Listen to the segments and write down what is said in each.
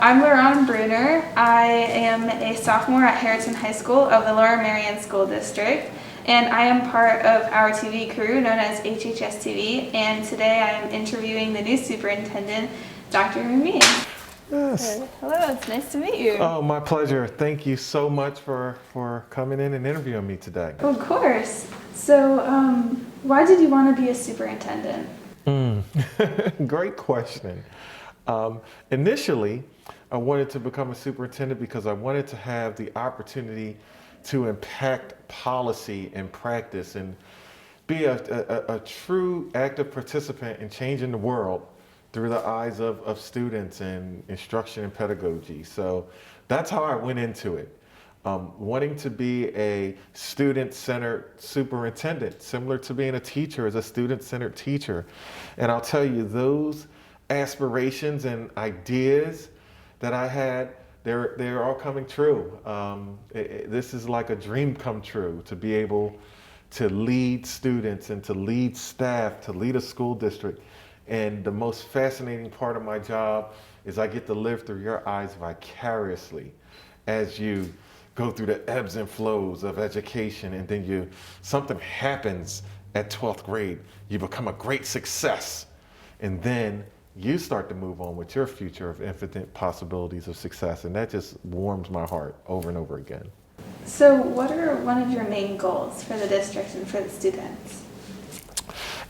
I'm Lauren Bruner. I am a sophomore at Harriton High School of the Lower Merion School District, and I am part of our TV crew known as HHS-TV, and today I am interviewing the new superintendent, Dr. Mumin. Yes. Hello, it's nice to meet you. Oh, my pleasure. Thank you so much for coming in and interviewing me today. Of course. So, why did you want to be a superintendent? Great question. Initially, I wanted to become a superintendent because I wanted to have the opportunity to impact policy and practice and be a true active participant in changing the world through the eyes of students and instruction and pedagogy. So that's how I went into it. Wanting to be a student-centered superintendent, similar to being a teacher as a student-centered teacher. And I'll tell you, those aspirations and ideas that I had, they're all coming true. This is like a dream come true, to be able to lead students and to lead staff, to lead a school district. And the most fascinating part of my job is I get to live through your eyes vicariously as you go through the ebbs and flows of education, and then something happens at 12th grade. You become a great success, and then you start to move on with your future of infinite possibilities of success, and that just warms my heart over and over again. So what are one of your main goals for the district and for the students?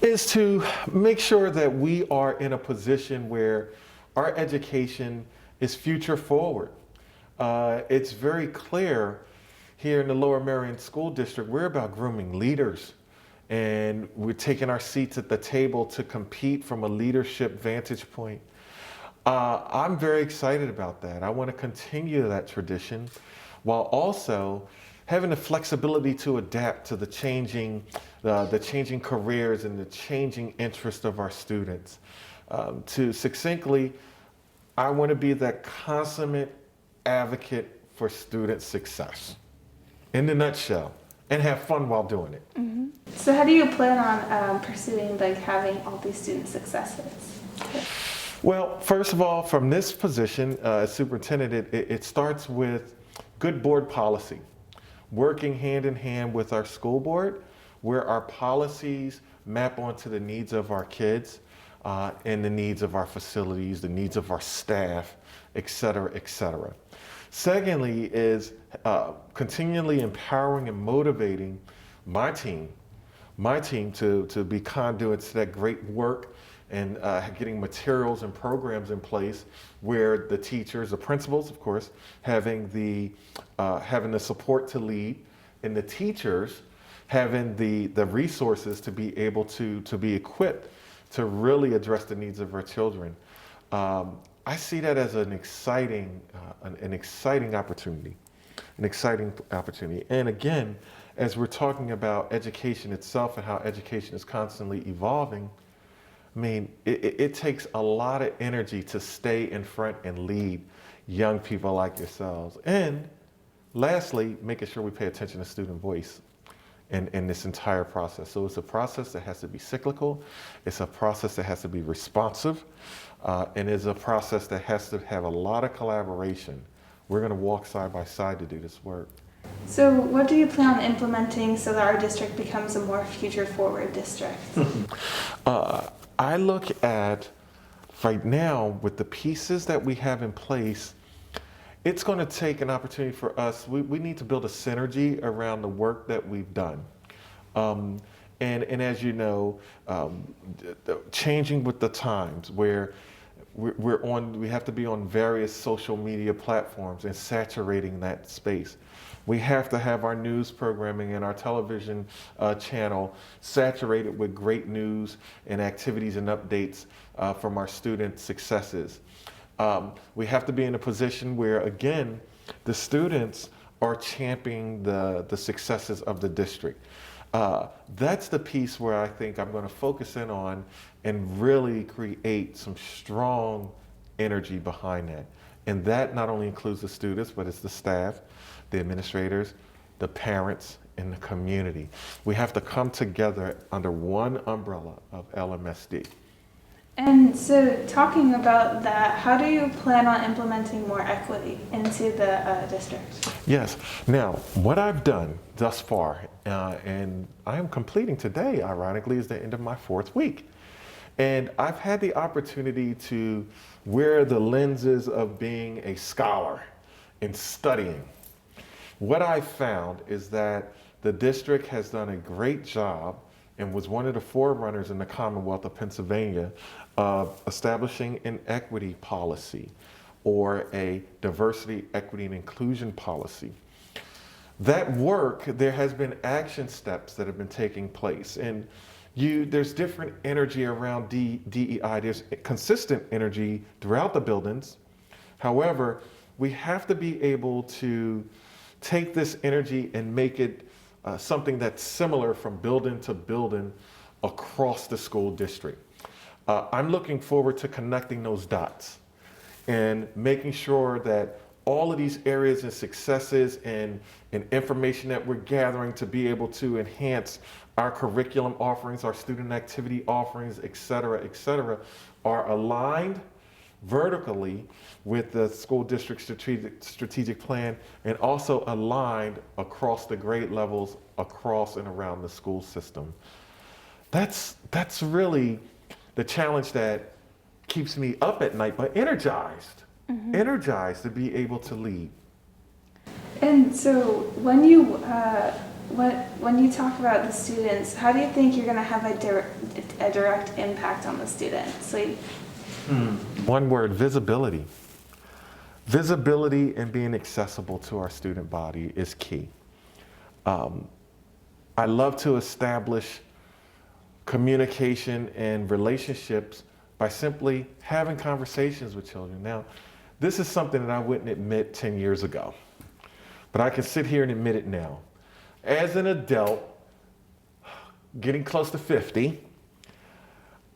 Is to make sure that we are in a position where our education is future forward. It's very clear here in the Lower Merion School District, we're about grooming leaders, and we're taking our seats at the table to compete from a leadership vantage point. I'm very excited about that. I want to continue that tradition while also having the flexibility to adapt to the changing careers and the changing interests of our students. To succinctly, I want to be that consummate advocate for student success, in a nutshell, and have fun while doing it. Mm-hmm. So how do you plan on pursuing having all these student successes? Well, first of all, from this position as superintendent, it starts with good board policy, working hand in hand with our school board, where our policies map onto the needs of our kids and the needs of our facilities, the needs of our staff, et cetera, et cetera. Secondly is continually empowering and motivating my team to be conduits to that great work and getting materials and programs in place where the teachers, the principals, of course, having the support to lead, and the teachers having the resources to be able to be equipped to really address the needs of our children. I see that as an exciting opportunity, And again, as we're talking about education itself and how education is constantly evolving, I mean, it takes a lot of energy to stay in front and lead young people like yourselves. And lastly, making sure we pay attention to student voice in this entire process. So it's a process that has to be cyclical. It's a process that has to be responsive. And it's a process that has to have a lot of collaboration. We're going to walk side by side to do this work. So what do you plan on implementing so that our district becomes a more future-forward district? I look at, right now, with the pieces that we have in place, it's going to take an opportunity for us. We need to build a synergy around the work that we've done. And as you know, changing with the times, where we have to be on various social media platforms and saturating that space. We have to have our news programming and our television channel saturated with great news and activities and updates from our student successes. We have to be in a position where, again, the students are championing the successes of the district. That's the piece where I think I'm going to focus in on and really create some strong energy behind that. And that not only includes the students, but it's the staff, the administrators, the parents, and the community. We have to come together under one umbrella of LMSD. And so, talking about that, how do you plan on implementing more equity into the district? Yes. Now, what I've done thus far, and I am completing today, ironically, is the end of my 4th week. And I've had the opportunity to wear the lenses of being a scholar and studying. What I found is that the district has done a great job and was one of the forerunners in the Commonwealth of Pennsylvania of establishing an equity policy or a diversity, equity, and inclusion policy. That work, there has been action steps that have been taking place. And there's different energy around DEI. There's consistent energy throughout the buildings. However, we have to be able to take this energy and make it something that's similar from building to building across the school district. I'm looking forward to connecting those dots and making sure that all of these areas and successes and information that we're gathering to be able to enhance our curriculum offerings, our student activity offerings, et cetera, are aligned vertically with the school district strategic plan and also aligned across the grade levels across and around the school system. That's really the challenge that keeps me up at night, but energized, energized to be able to lead. And so, when you talk about the students, how do you think you're going to have a direct impact on the students? Like, One word: visibility. Visibility and being accessible to our student body is key. I love to establish communication and relationships by simply having conversations with children. Now, this is something that I wouldn't admit 10 years ago, but I can sit here and admit it now. As an adult, getting close to 50,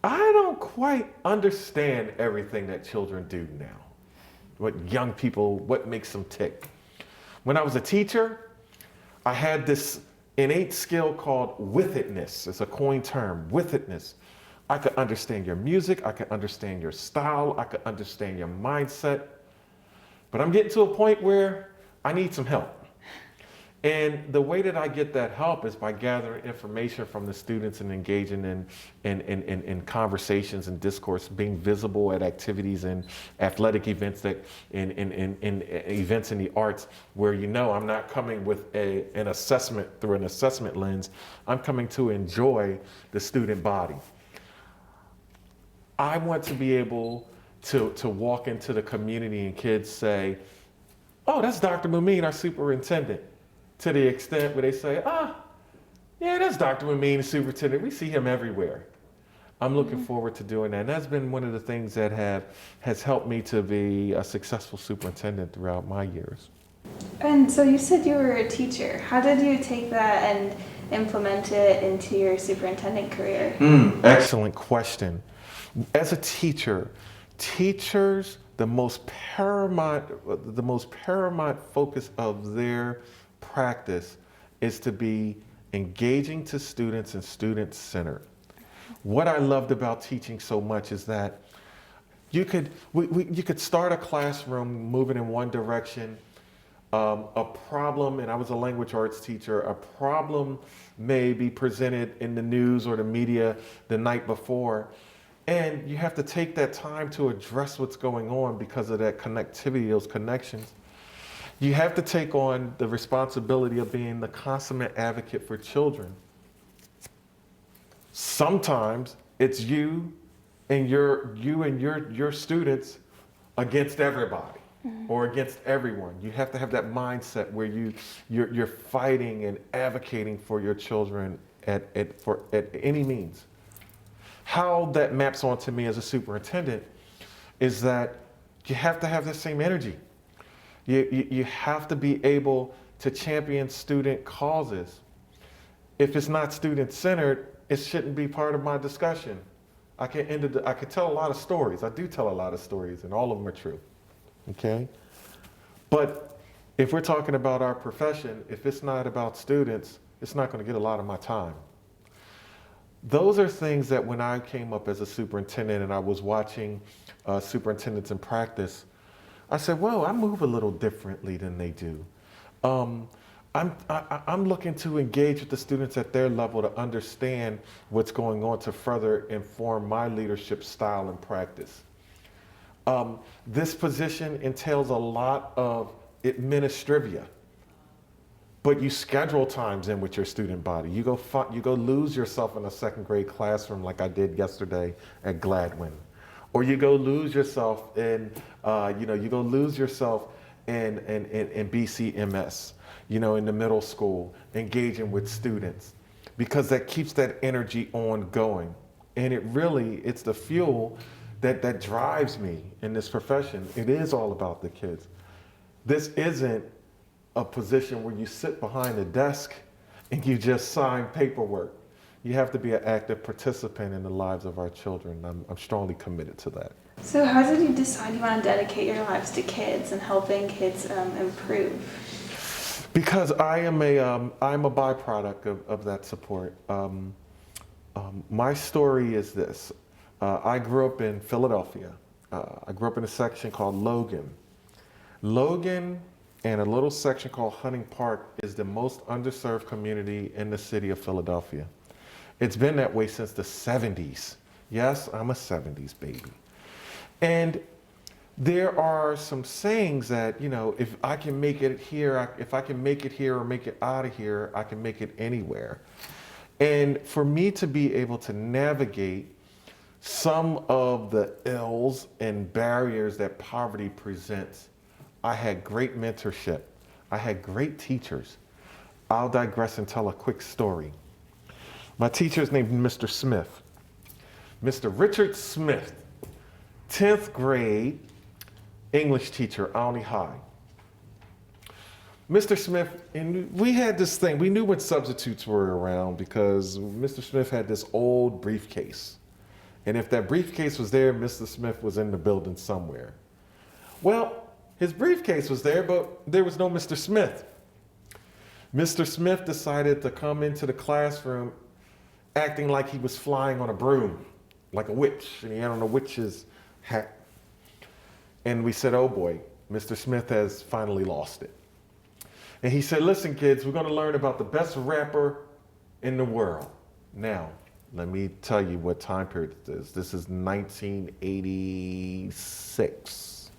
I don't quite understand everything that children do now. What young people, what makes them tick. When I was a teacher, I had this innate skill called with-itness. It's a coined term, with-itness. I could understand your music, I could understand your style, I could understand your mindset, but I'm getting to a point where I need some help. And the way that I get that help is by gathering information from the students and engaging in conversations and discourse, being visible at activities and athletic events in events in the arts where I'm not coming with an assessment through an assessment lens. I'm coming to enjoy the student body. I want to be able to walk into the community and kids say, "Oh, that's Dr. Mumin, our superintendent." To the extent where they say, yeah, that's Dr. Mumin, the superintendent. We see him everywhere. I'm looking forward to doing that. And that's been one of the things that has helped me to be a successful superintendent throughout my years. and so you said you were a teacher. How did you take that and implement it into your superintendent career? Excellent question. As a teacher, teachers, the most paramount focus of their practice is to be engaging to students and student-centered. What I loved about teaching so much is that you could start a classroom moving in one direction. A problem, and I was a language arts teacher, a problem may be presented in the news or the media the night before, and you have to take that time to address what's going on because of that connectivity, those connections. You have to take on the responsibility of being the consummate advocate for children. Sometimes it's you and your students against everybody or against everyone. You have to have that mindset where you're fighting and advocating for your children at any means. How that maps onto me as a superintendent is that you have to have that same energy. You have to be able to champion student causes. If it's not student-centered, it shouldn't be part of my discussion. I could tell a lot of stories. I do tell a lot of stories, and all of them are true. Okay? But if we're talking about our profession, if it's not about students, it's not going to get a lot of my time. those are things that when I came up as a superintendent and I was watching superintendents in practice, I said, well, I move a little differently than they do. Um, I'm looking to engage with the students at their level to understand what's going on to further inform my leadership style and practice. This position entails a lot of administrivia, but you schedule times in with your student body. You go lose yourself in a second grade classroom like I did yesterday at Gladwin, or you go lose yourself in, you go lose yourself in BCMS, in the middle school, engaging with students, because that keeps that energy ongoing. And it's the fuel that drives me in this profession. It is all about the kids. This isn't a position where you sit behind a desk and you just sign paperwork. You have to be an active participant in the lives of our children. I'm strongly committed to that. So how did you decide you want to dedicate your lives to kids and helping kids improve? Because I'm a byproduct of that support. My story is this. I grew up in Philadelphia. I grew up in a section called Logan. Logan and a little section called Hunting Park is the most underserved community in the city of Philadelphia. It's been that way since the 70s. Yes, I'm a 70s baby. And there are some sayings that, if I can make it here, if I can make it here or make it out of here, I can make it anywhere. And for me to be able to navigate some of the ills and barriers that poverty presents, I had great mentorship. I had great teachers. I'll digress and tell a quick story. My teacher is named Mr. Smith. Mr. Richard Smith, 10th grade English teacher, Olney High. Mr. Smith, and we had this thing, we knew when substitutes were around because Mr. Smith had this old briefcase. And if that briefcase was there, Mr. Smith was in the building somewhere. Well, his briefcase was there, but there was no Mr. Smith. Mr. Smith decided to come into the classroom acting like he was flying on a broom, like a witch, and he had on a witch's hat. And we said, oh boy, Mr. Smith has finally lost it. And he said, listen kids, we're gonna learn about the best rapper in the world. Now, let me tell you what time period it is. This is 1986.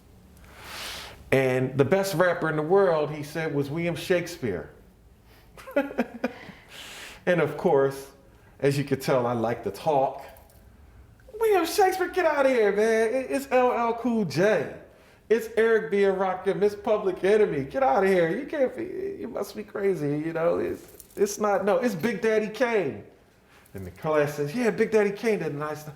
And the best rapper in the world, he said, was William Shakespeare. And of course, as you could tell, I like to talk. William Shakespeare, get out of here, man. It's LL Cool J. It's Eric B. and Rakim. It's Public Enemy. Get out of here. You must be crazy, It's not, no, it's Big Daddy Kane. And the class says, yeah, Big Daddy Kane did a nice stuff.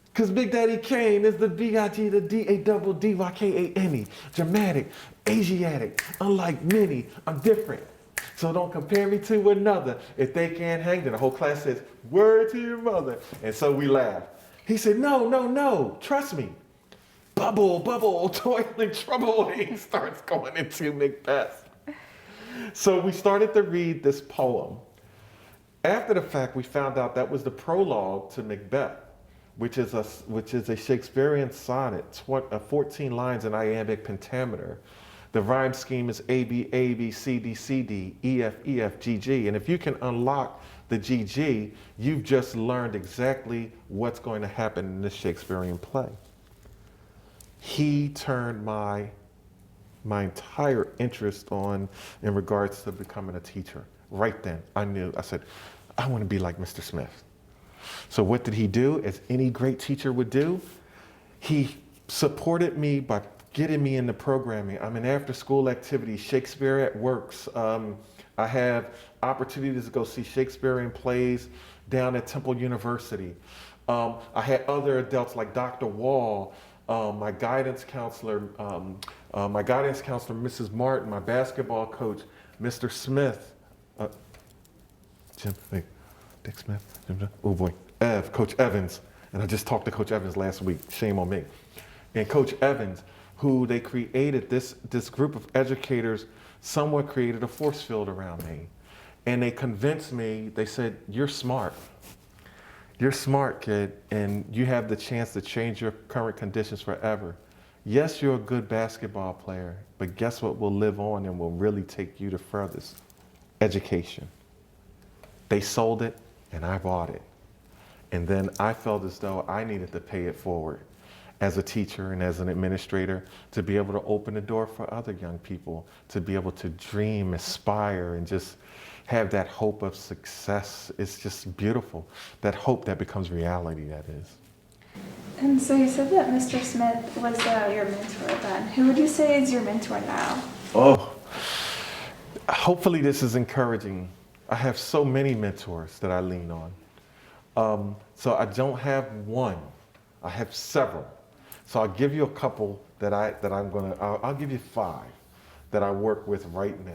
Because Big Daddy Kane is the B-I-G, the D-A-D-D-Y-K-A-N-E. Dramatic, Asiatic, unlike many, I'm different. So don't compare me to another. If they can't hang, then the whole class says, word to your mother. And so we laugh. He said, no, trust me. Bubble, toiling trouble. He starts going into Macbeth. So we started to read this poem. After the fact, we found out that was the prologue to Macbeth, which is a Shakespearean sonnet, 14 lines in iambic pentameter. The rhyme scheme is A, B, A, B, C, D, C, D, E, F, E, F, G, G. And if you can unlock the G, G, you've just learned exactly what's going to happen in this Shakespearean play. He turned my entire interest on in regards to becoming a teacher. Right then, I said, I want to be like Mr. Smith. So what did he do? As any great teacher would do, he supported me by getting me into programming. I'm in after-school activities, Shakespeare at Works. I have opportunities to go see Shakespearean plays down at Temple University. I had other adults like Dr. Wall, my guidance counselor, Mrs. Martin, my basketball coach, Mr. Smith, Dick Smith, oh boy, Coach Evans. And I just talked to Coach Evans last week, shame on me. And Coach Evans, who they created, this group of educators somewhat created a force field around me. And they convinced me, they said, you're smart. You're smart, kid, and you have the chance to change your current conditions forever. Yes, you're a good basketball player, but guess what will live on and will really take you the furthest? Education. They sold it, and I bought it. And then I felt as though I needed to pay it forward as a teacher and as an administrator to be able to open the door for other young people, to be able to dream, aspire, and just have that hope of success. It's just beautiful. That hope that becomes reality, that is. And so you said that Mr. Smith was your mentor then. Who would you say is your mentor now? Oh, hopefully this is encouraging. I have so many mentors that I lean on. So I don't have one. I have several. So I'll give you a couple I'll give you 5 that I work with right now.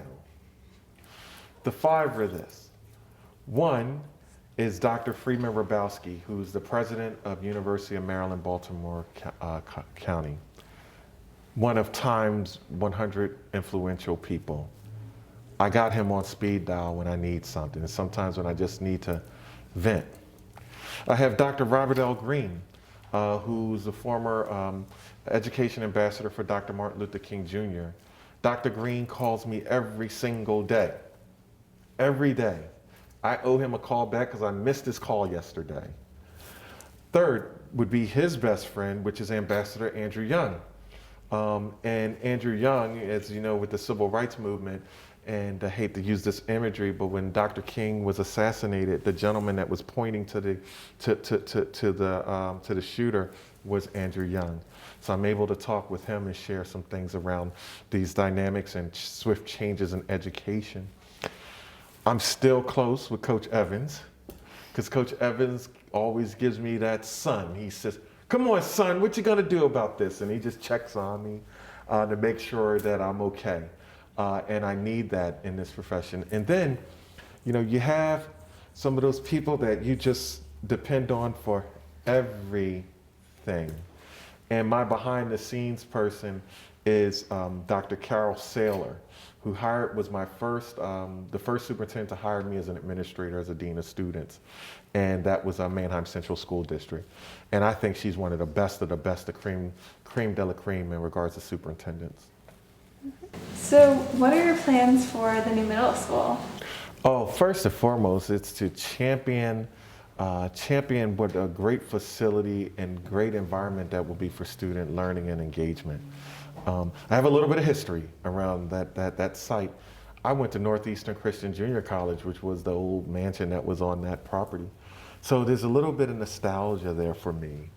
The 5 are this. One is Dr. Freeman Rabowski, who's the president of University of Maryland, Baltimore County. One of Time's 100 influential people. I got him on speed dial when I need something, and sometimes when I just need to vent. I have Dr. Robert L. Green, who's the former education ambassador for Dr. Martin Luther King Jr. Dr. Green calls me every single day. Every day. I owe him a call back because I missed his call yesterday. Third would be his best friend, which is Ambassador Andrew Young. And Andrew Young, as you know, with the civil rights movement, and I hate to use this imagery, but when Dr. King was assassinated, the gentleman that was pointing to the shooter was Andrew Young. So I'm able to talk with him and share some things around these dynamics and swift changes in education. I'm still close with Coach Evans, because Coach Evans always gives me that son. He says, "Come on, son, what you gonna do about this?" And he just checks on me to make sure that I'm okay. And I need that in this profession. And then, you know, you have some of those people that you just depend on for everything. And my behind the scenes person is Dr. Carol Saylor, who was my the first superintendent to hire me as an administrator, as a dean of students. And that was Mannheim Central School District. And I think she's one of the best, the cream de la cream in regards to superintendents. So what are your plans for the new middle school? Oh, first and foremost, it's to champion what a great facility and great environment that will be for student learning and engagement. I have a little bit of history around that site. I went to Northeastern Christian Junior College, which was the old mansion that was on that property. So there's a little bit of nostalgia there for me.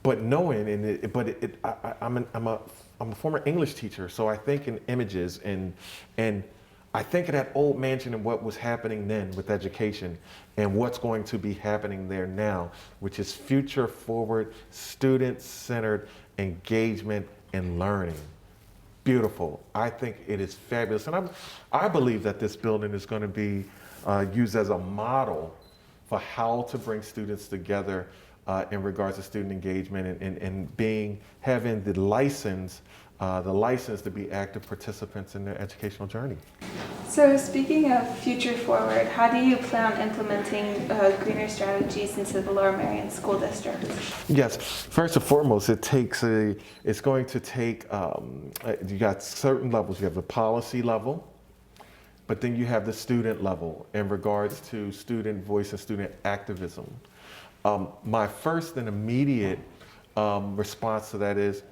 But knowing, I'm a former English teacher, so I think in images and I think of that old mansion and what was happening then with education and what's going to be happening there now, which is future forward, student-centered engagement and learning. Beautiful. I think it is fabulous. And I believe that this building is going to be used as a model for how to bring students together in regards to student engagement and having the license to be active participants in their educational journey. So speaking of future forward, how do you plan on implementing greener strategies into the Lower Merion School District? Yes, first and foremost, it's going to take, you got certain levels. You have the policy level, but then you have the student level in regards to student voice and student activism. My first and immediate response to that is,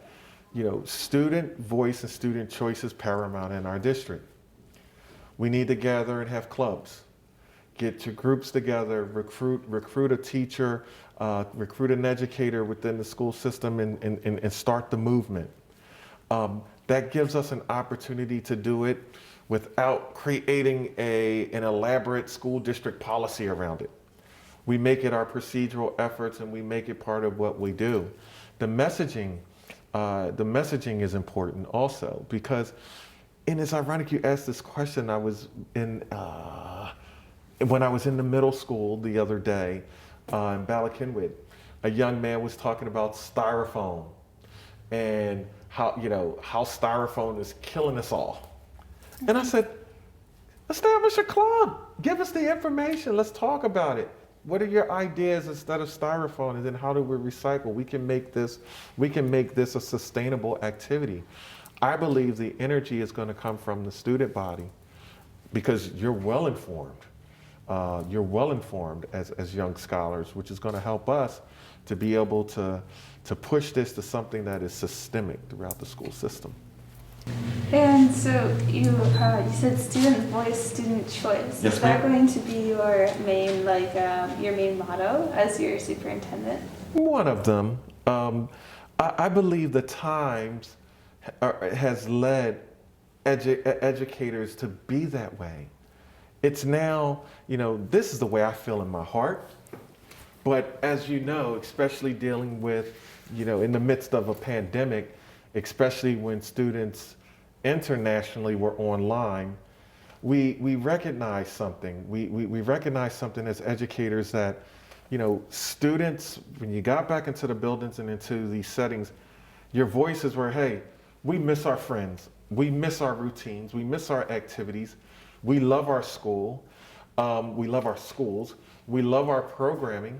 student voice and student choice is paramount in our district. We need to gather and have clubs. Get your groups together, recruit a teacher, recruit an educator within the school system and start the movement. That gives us an opportunity to do it without creating an elaborate school district policy around it. We make it our procedural efforts and we make it part of what we do. The messaging is important also because, and it's ironic you asked this question. I was when I was in the middle school the other day in Ballackinwood, a young man was talking about styrofoam and how styrofoam is killing us all. And I said, establish a club, give us the information, let's talk about it. What are your ideas instead of styrofoam? And then how do we recycle? We can make this a sustainable activity. I believe the energy is going to come from the student body because you're well informed. You're well informed as young scholars, which is going to help us to be able to push this to something that is systemic throughout the school system. And so you said student voice, student choice. Yes, Is that ma'am. going to be your main your main motto as your superintendent? One of them. I believe the Times has led educators to be that way. It's now, this is the way I feel in my heart. But as you know, especially dealing with, in the midst of a pandemic, especially when students internationally were online, we recognize something. We recognize something as educators that, students, when you got back into the buildings and into these settings, your voices were, hey, we miss our friends. We miss our routines. We miss our activities. We love our school. We love our schools. We love our programming.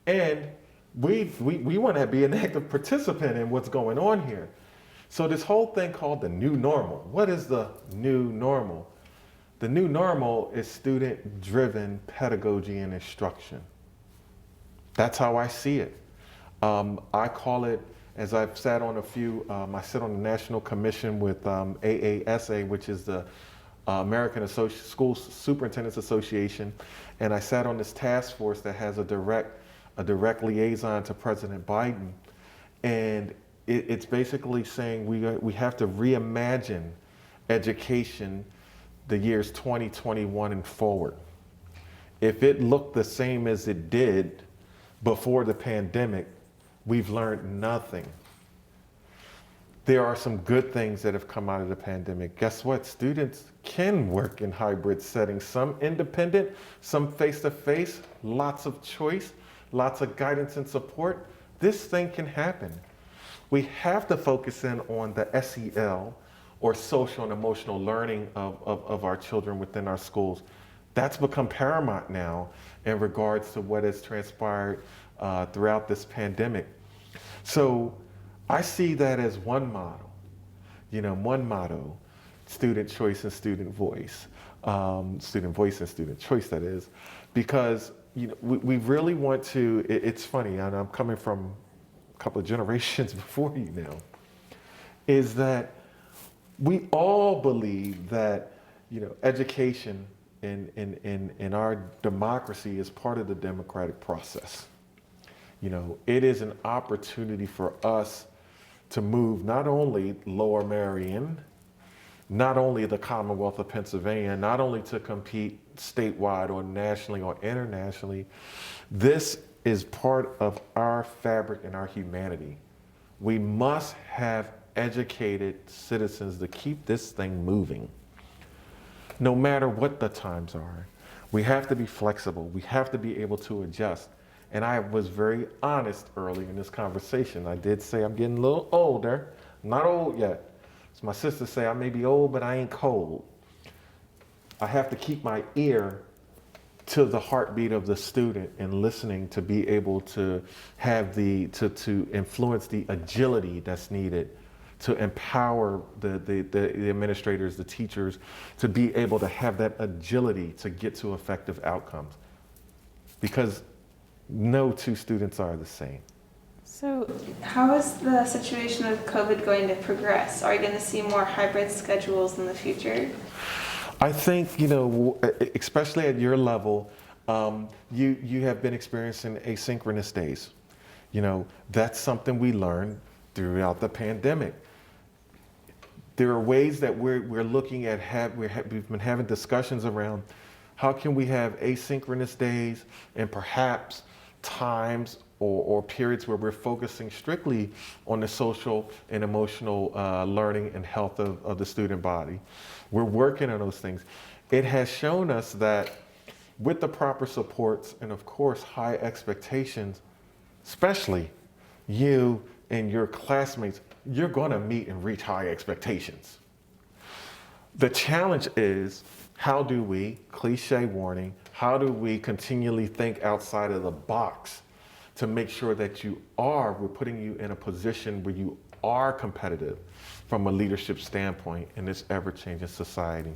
And we want to be an active participant in what's going on here. So this whole thing called the new normal. What is the new normal? The new normal is student-driven pedagogy and instruction. That's how I see it. I call it, as I've sat on I sit on the National Commission with AASA, which is the American School Superintendents Association, and I sat on this task force that has a direct liaison to President Biden, and it's basically saying we have to reimagine education the years 2021 and forward. If it looked the same as it did before the pandemic, we've learned nothing. There are some good things that have come out of the pandemic. Guess what? Students can work in hybrid settings, some independent, some face-to-face, lots of choice, lots of guidance and support. This thing can happen. We have to focus in on the SEL, or social and emotional learning of our children within our schools. That's become paramount now in regards to what has transpired throughout this pandemic. So I see that as one model, student choice and student voice and student choice, that is, because we really want to, it's funny, and I'm coming from a couple of generations before you now, is that we all believe that education in our democracy is part of the democratic process. It is an opportunity for us to move not only Lower Merion, not only the Commonwealth of Pennsylvania, not only to compete statewide or nationally or internationally. This is part of our fabric and our humanity. We must have educated citizens to keep this thing moving, no matter what the times are. We have to be flexible. We have to be able to adjust. And I was very honest earlier in this conversation. I did say I'm getting a little older. I'm not old yet. As my sisters say, I may be old, but I ain't cold. I have to keep my ear to the heartbeat of the student and listening to be able to have to influence the agility that's needed to empower the administrators, the teachers, to be able to have that agility to get to effective outcomes. Because no two students are the same. So how is the situation with COVID going to progress? Are you going to see more hybrid schedules in the future? I think, especially at your level, you have been experiencing asynchronous days. That's something we learned throughout the pandemic. There are ways that we're looking at, we've been having discussions around how can we have asynchronous days and perhaps times or periods where we're focusing strictly on the social and emotional learning and health of the student body. We're working on those things. It has shown us that with the proper supports and of course high expectations, especially you and your classmates, you're going to meet and reach high expectations. The challenge is, how do we, cliche warning, How do we continually think outside of the box to make sure that we're putting you in a position where you are competitive from a leadership standpoint in this ever-changing society?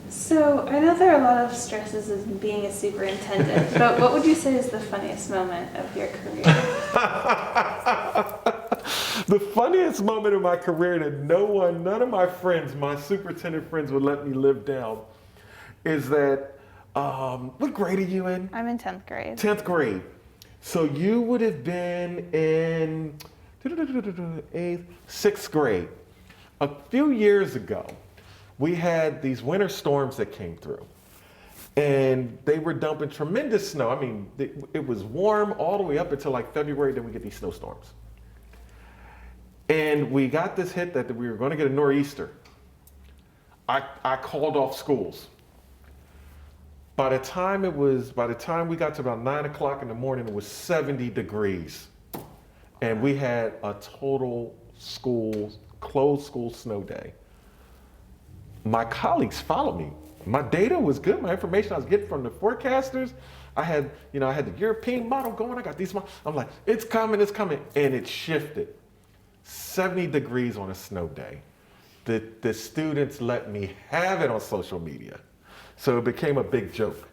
So I know there are a lot of stresses in being a superintendent, but what would you say is the funniest moment of your career? The funniest moment of my career that none of my friends, my superintendent friends, would let me live down is that, what grade are you in? I'm in 10th grade. 10th grade. So you would have been in 6th grade. A few years ago, we had these winter storms that came through. And they were dumping tremendous snow. I mean, it was warm all the way up until like February, then we get these snowstorms. And we got this hit that we were going to get a nor'easter. I called off schools. By the time we got to about 9 o'clock in the morning, it was 70 degrees. And we had a total closed school snow day. My colleagues followed me. My data was good. My information I was getting from the forecasters. I had the European model going. I got these models. I'm like, it's coming. And it shifted. 70 degrees on a snow day. The students let me have it on social media. So it became a big joke.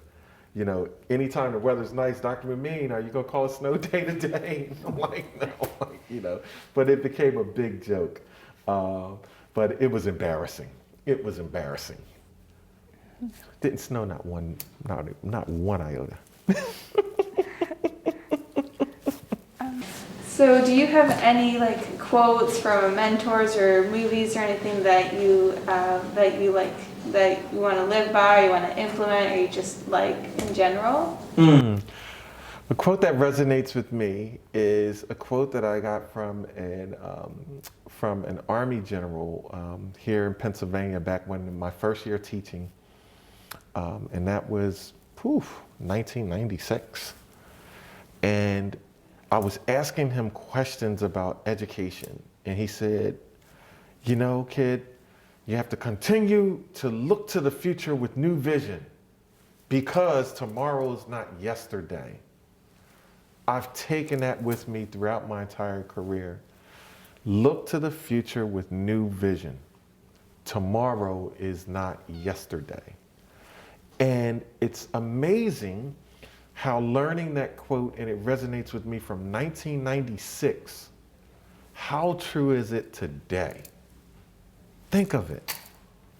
You know, anytime the weather's nice, Dr. Mumin, are you gonna call a snow day today? I'm like, no, but it became a big joke. But it was embarrassing. It was embarrassing. Didn't snow not one iota. So do you have any quotes from mentors or movies or anything that you like, that you want to live by, you want to implement, or you just like in general? A quote that resonates with me is a quote that I got from an Army general here in Pennsylvania back when my first year teaching, and that was 1996. And I was asking him questions about education, and he said, you know, kid, you have to continue to look to the future with new vision because tomorrow is not yesterday. I've taken that with me throughout my entire career. Look to the future with new vision. Tomorrow is not yesterday. And it's amazing how learning that quote, and it resonates with me from 1996, how true is it today? Think of it.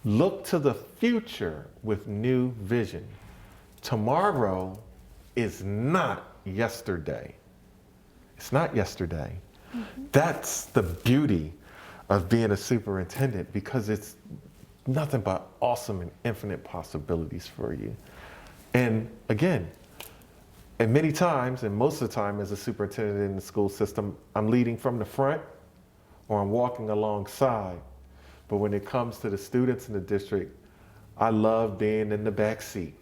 Look to the future with new vision. Tomorrow is not yesterday. It's not yesterday. Mm-hmm. That's the beauty of being a superintendent, because it's nothing but awesome and infinite possibilities for you. And again, and many times, and most of the time as a superintendent in the school system, I'm leading from the front or I'm walking alongside. But when it comes to the students in the district, I love being in the back seat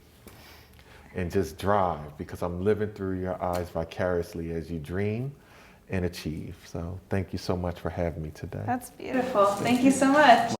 and just drive, because I'm living through your eyes vicariously as you dream and achieve. So thank you so much for having me today. That's beautiful. Thank you so much.